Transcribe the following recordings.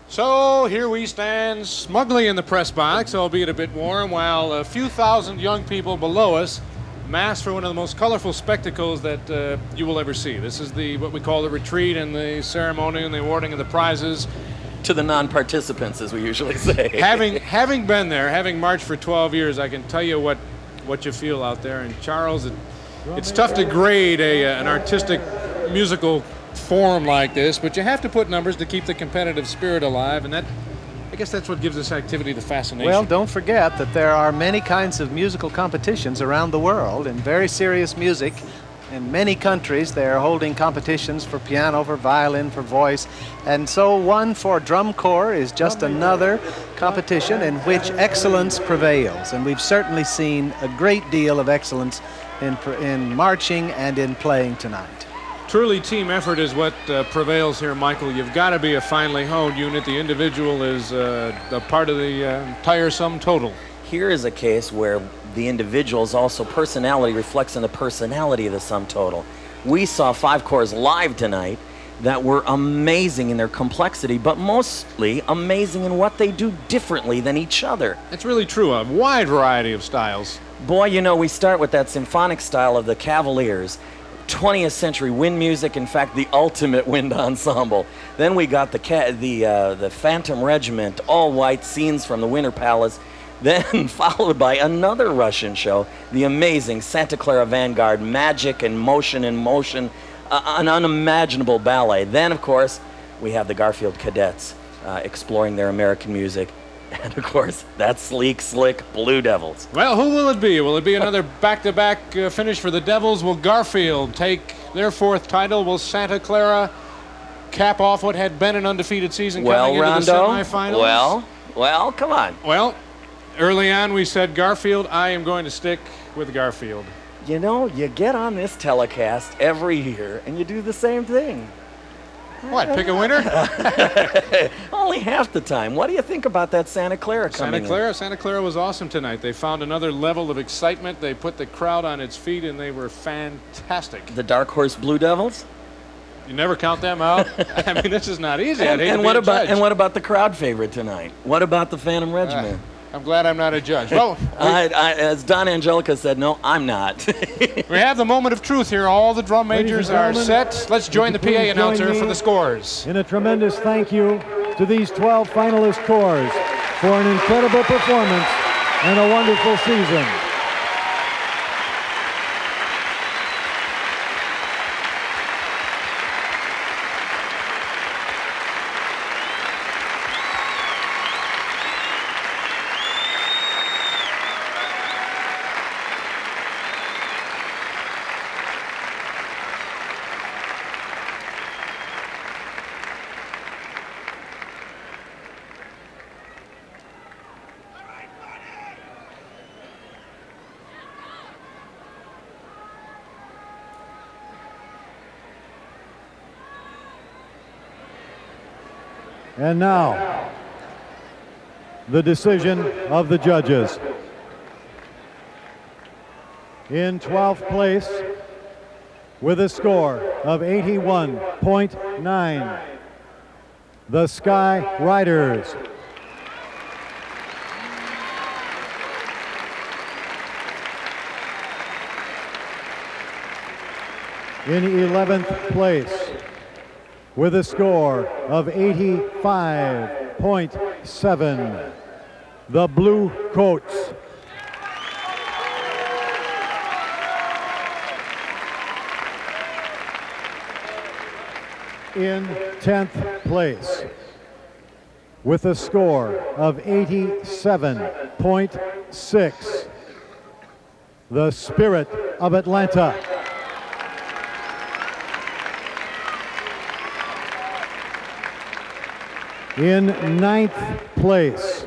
So here we stand smugly in the press box, albeit a bit warm, while a few thousand young people below us mass for one of the most colorful spectacles that you will ever see. This is what we call the retreat and the ceremony and the awarding of the prizes. To the non-participants, as we usually say. Having been there, having marched for 12 years, I can tell you what you feel out there. And Charles, it's tough to grade an artistic musical form like this, but you have to put numbers to keep the competitive spirit alive, and I guess that's what gives this activity the fascination. Well, don't forget that there are many kinds of musical competitions around the world, and very serious music. In many countries, they are holding competitions for piano, for violin, for voice, and so one for drum corps is just another competition in which excellence prevails, and we've certainly seen a great deal of excellence in marching and in playing tonight. Truly, team effort is what prevails here, Michael. You've got to be a finely honed unit. The individual is a part of the entire sum total. Here is a case where the individual's also personality reflects in the personality of the sum total. We saw 5 corps live tonight that were amazing in their complexity, but mostly amazing in what they do differently than each other. It's really true, a wide variety of styles. Boy, you know, we start with that symphonic style of the Cavaliers, 20th century wind music, in fact, the ultimate wind ensemble. Then we got the Phantom Regiment, all white scenes from the Winter Palace. Then followed by another Russian show, the amazing Santa Clara Vanguard, magic and motion, an unimaginable ballet. Then, of course, we have the Garfield Cadets exploring their American music. And, of course, that sleek, slick Blue Devils. Well, who will it be? Will it be another back-to-back finish for the Devils? Will Garfield take their 4th title? Will Santa Clara cap off what had been an undefeated season coming into the semifinals? Well, come on. Well, early on we said Garfield. I am going to stick with Garfield. You know, you get on this telecast every year and you do the same thing. What, pick a winner? Only half the time. What do you think about that Santa Clara coming in? Santa Clara was awesome tonight. They found another level of excitement. They put the crowd on its feet, and they were fantastic. The Dark Horse Blue Devils? You never count them out. I mean, this is not easy. And what about the crowd favorite tonight? What about the Phantom Regiment? I'm glad I'm not a judge. Well, as Don Angelica said, no, I'm not. We have the moment of truth here. All the drum majors are set. Let's join the PA announcer for the scores. In a tremendous thank you to these 12 finalist corps for an incredible performance and a wonderful season. And now, the decision of the judges. In 12th place, with a score of 81.9, the Sky Ryders. In 11th place, with a score of 85.7, the Bluecoats. In 10th place, with a score of 87.6, the Spirit of Atlanta. In 9th place,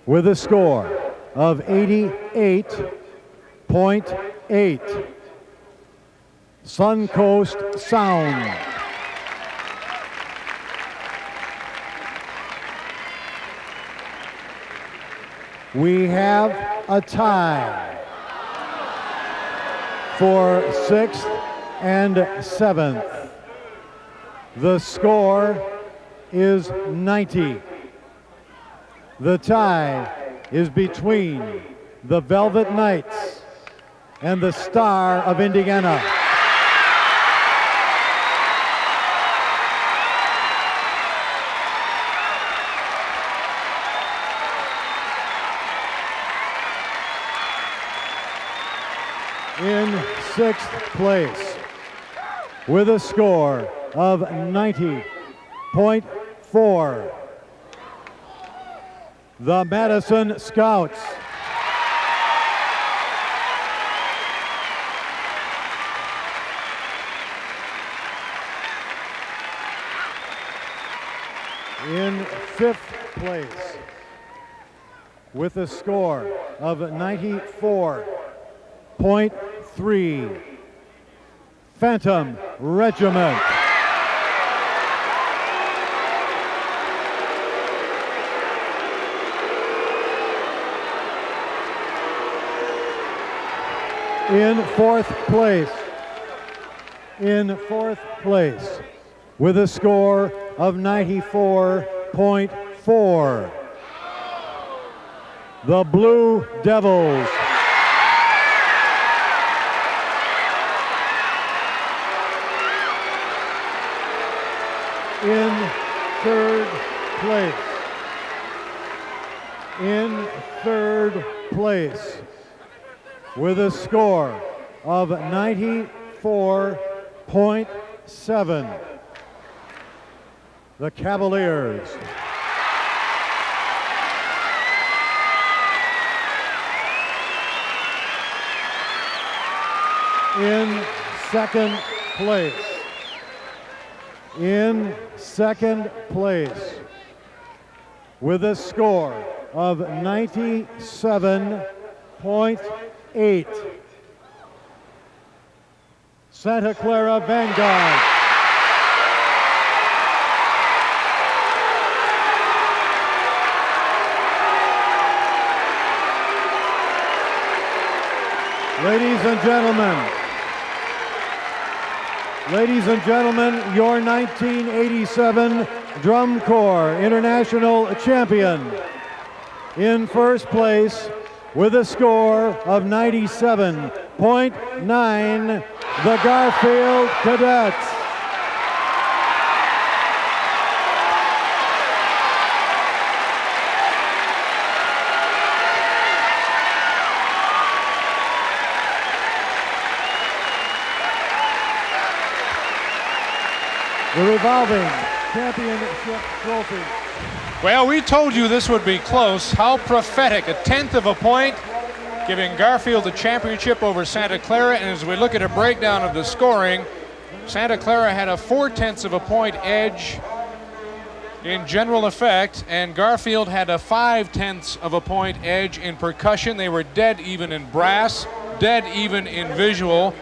with a score of 88.8, Suncoast Sound. We have a tie for 6th and 7th. The score is 90. The tie is between the Velvet Knights and the Star of Indiana. In 6th place, with a score of 90.4, the Madison Scouts. In 5th place, with a score of 94.3, Phantom Regiment. In 4th place, with a score of 94.4, the Blue Devils. In 3rd place, with a score of 94.7, the Cavaliers. In 2nd place, with a score of 97.8, Santa Clara Vanguard. Ladies and gentlemen, your 1987 Drum Corps International Champion. In 1st place, with a score of 97.9, the Garfield Cadets. The revolving championship trophy. Well, we told you this would be close. How prophetic. A 1/10 of a point, giving Garfield the championship over Santa Clara. And as we look at a breakdown of the scoring, Santa Clara had a 4/10 of a point edge in general effect, and Garfield had a 5/10 of a point edge in percussion. They were dead even in brass, dead even in visual.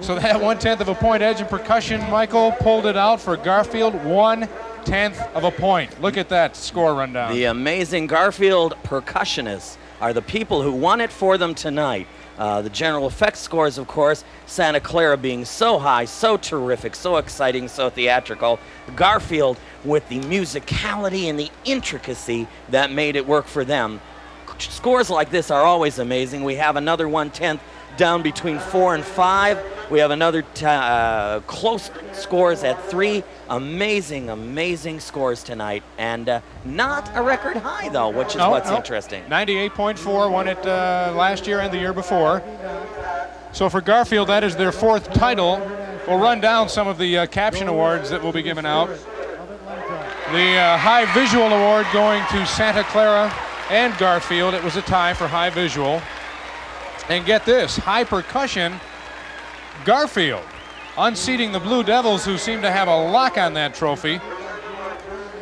So that 1/10 of a point edge in percussion, Michael, pulled it out for Garfield, 1/10 of a point. Look at that score rundown. The amazing Garfield percussionists are the people who won it for them tonight. The general effects scores, of course, Santa Clara being so high, so terrific, so exciting, so theatrical. Garfield with the musicality and the intricacy that made it work for them. Scores like this are always amazing. We have another 1/10 down between 4 and 5. We have another close scores at 3. Amazing, amazing scores tonight. And not a record high, though, which is what's interesting. 98.4, won it last year and the year before. So for Garfield, that is their 4th title. We'll run down some of the Caption awards that will be given out. The High Visual Award going to Santa Clara and Garfield. It was a tie for High Visual. And get this, High Percussion, Garfield, unseating the Blue Devils, who seem to have a lock on that trophy.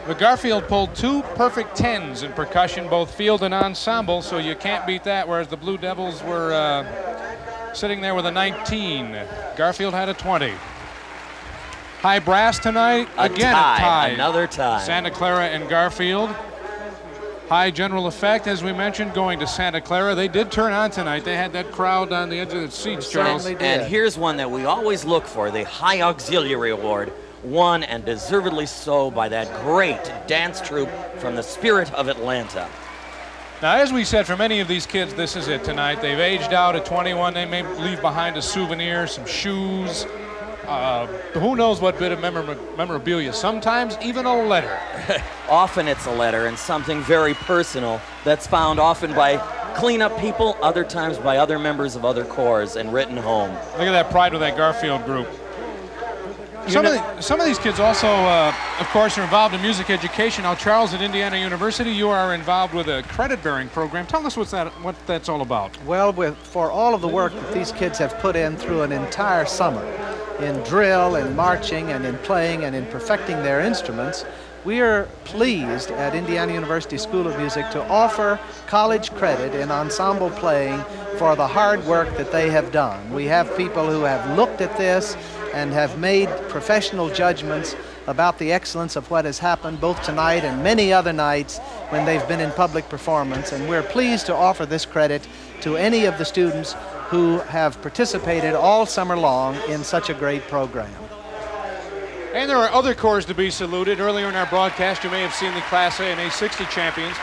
But Garfield pulled 2 perfect 10s in percussion, both field and ensemble, so you can't beat that, whereas the Blue Devils were sitting there with a 19. Garfield had a 20. High brass tonight, again a tie. Another tie. Santa Clara and Garfield. High general effect, as we mentioned, going to Santa Clara. They did turn on tonight. They had that crowd on the edge of the seats, Charles. And here's one that we always look for, the High Auxiliary Award. won, and deservedly so, by that great dance troupe from the Spirit of Atlanta. Now, as we said, for many of these kids, this is it tonight. They've aged out at 21. They may leave behind a souvenir, some shoes, who knows what bit of memorabilia, sometimes even a letter. Often it's a letter, and something very personal that's found often by cleanup people, other times by other members of other corps, and written home. Look at that pride with that Garfield group. Some of these kids also, of course, are involved in music education. Now, Charles, at Indiana University, you are involved with a credit-bearing program. Tell us what that's all about. Well, for all of the work that these kids have put in through an entire summer, in drill and marching and in playing and in perfecting their instruments, we are pleased at Indiana University School of Music to offer college credit in ensemble playing for the hard work that they have done. We have people who have looked at this and have made professional judgments about the excellence of what has happened both tonight and many other nights when they've been in public performance, and we're pleased to offer this credit to any of the students who have participated all summer long in such a great program. And there are other corps to be saluted. Earlier in our broadcast, you may have seen the Class A and A60 champions.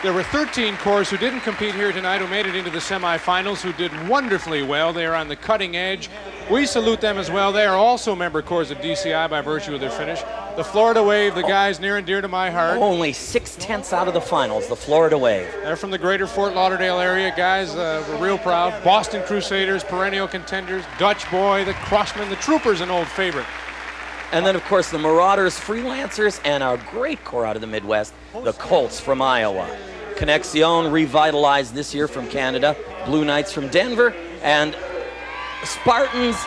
There were 13 corps who didn't compete here tonight, who made it into the semifinals, who did wonderfully well. They are on the cutting edge. We salute them as well. They are also member corps of DCI by virtue of their finish. The Florida Wave, the guys near and dear to my heart. Only 6/10 out of the finals, the Florida Wave. They're from the greater Fort Lauderdale area. Guys, we're real proud. Boston Crusaders, perennial contenders. Dutch Boy, the Crossmen, the Troopers, an old favorite. And then, of course, the Marauders, Freelancers, and our great corps out of the Midwest, the Colts from Iowa. Connexion, revitalized this year from Canada. Blue Knights from Denver. And Spartans,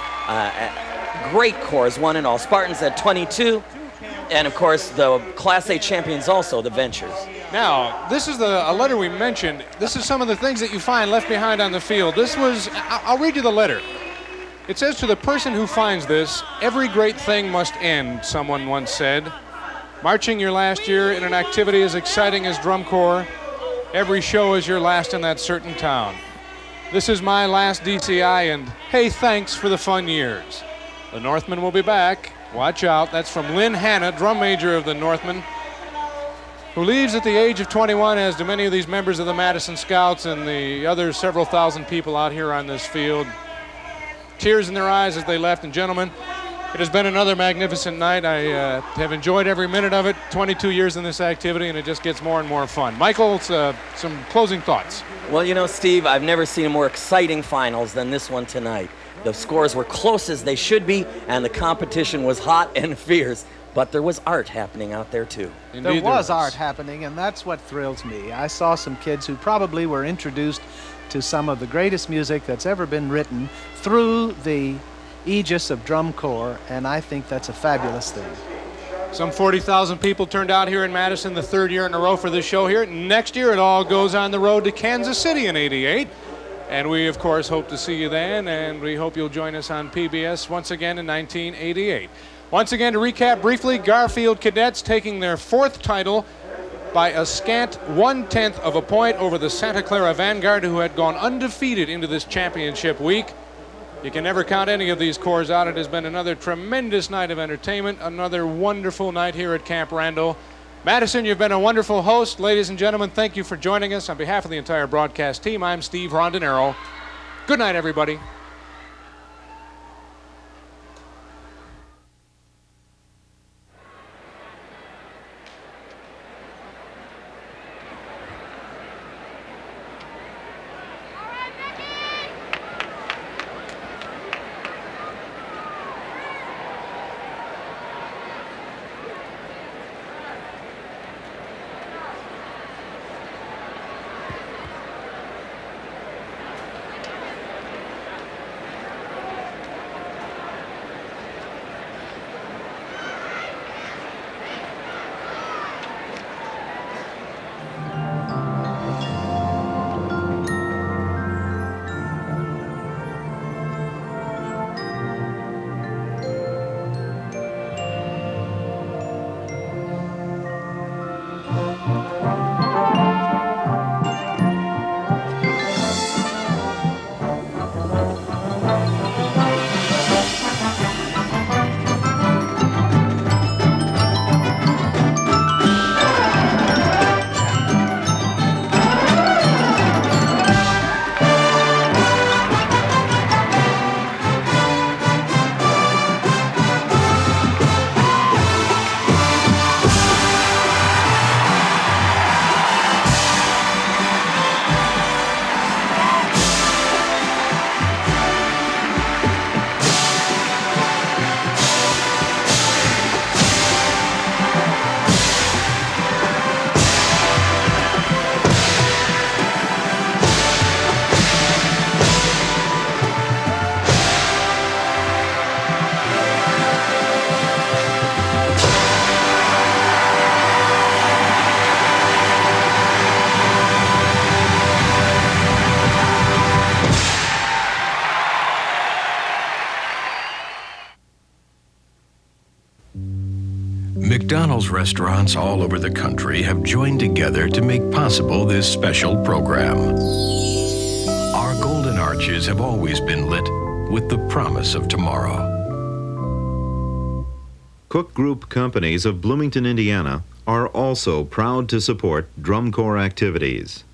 great corps, one and all. Spartans at 22. And, of course, the Class A champions also, the Ventures. Now, this is a letter we mentioned. This is some of the things that you find left behind on the field. This was, I'll read you the letter. It says, to the person who finds this, every great thing must end, someone once said. Marching your last year in an activity as exciting as drum corps, every show is your last in that certain town. This is my last DCI, and hey, thanks for the fun years. The Northmen will be back. Watch out. That's from Lynn Hanna, drum major of the Northmen, who leaves at the age of 21, as do many of these members of the Madison Scouts and the other several thousand people out here on this field. Tears in their eyes as they left. And gentlemen, it has been another magnificent night. I have enjoyed every minute of it. 22 years in this activity, and it just gets more and more fun. Michael, some closing thoughts. Well, you know, Steve, I've never seen a more exciting finals than this one tonight. The scores were close as they should be, and the competition was hot and fierce. But there was art happening out there, too. Indeed, there was art happening, and that's what thrills me. I saw some kids who probably were introduced to some of the greatest music that's ever been written through the aegis of drum corps, and I think that's a fabulous thing. Some 40,000 people turned out here in Madison the third year in a row for this show here. Next year, it all goes on the road to Kansas City in '88. And we, of course, hope to see you then, and we hope you'll join us on PBS once again in 1988. Once again, to recap briefly, Garfield Cadets taking their fourth title by a scant 1/10 of a point over the Santa Clara Vanguard, who had gone undefeated into this championship week. You can never count any of these corps out. It has been another tremendous night of entertainment, another wonderful night here at Camp Randall. Madison, you've been a wonderful host. Ladies and gentlemen, thank you for joining us. On behalf of the entire broadcast team, I'm Steve Rondinero. Good night, everybody. McDonald's restaurants all over the country have joined together to make possible this special program. Our golden arches have always been lit with the promise of tomorrow. Cook Group companies of Bloomington, Indiana are also proud to support Drum Corps activities.